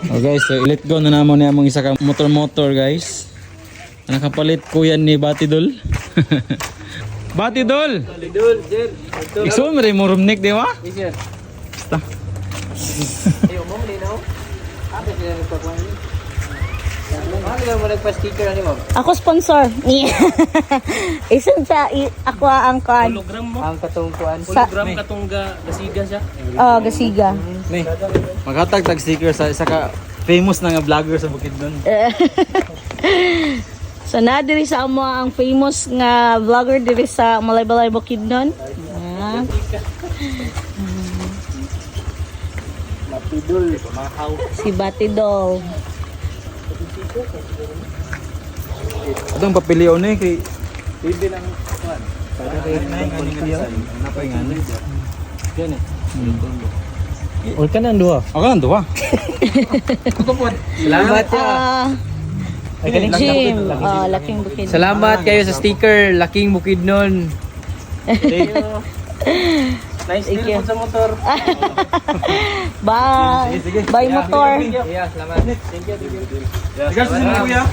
Okay, so let go na namon ni among isa ka motor guys. Nakapalit ko yan ni Batidol. Batidol! Idol, sir. Ikso mo rin mo rumnik, di ba? Yes, sir. Basta. Ayaw mo, malinaw. Apa sila nagpakuha niyo? Ano mo nagpa-sticker na ni ma'am? Ako sponsor. Isan sa ako ang kan. Hologram mo? Ang katungkuan. Sa- Hologram katong gasiga siya. Oh, gasiga. May, maghatag tag sticker sa isa ka famous na nga vlogger sa Bukidnon. So na diri sa amo ang famous nga vlogger diri sa Malaybalay Bukidnon. Ah. Batidol, makaw. Si Batidol. Atong papiliw ni kay Bibi lang kuan. para kay napay nga ni. Gani. Ol ka nang duha. Ako lang duwa. Salamat ya. Jim, Laking Bukidnon. Salamat kayo sa sticker, Laking Bukidnon. Nice Thank deal you. po sa motor. Bye. Sige, sige. Bye motor. Yeah, salamat. Thank you. Sige, sige kuya.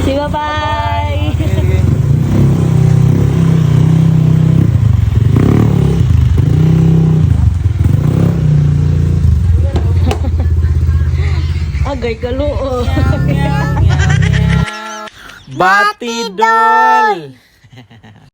See you, bye. Agay kaluo. Batidol!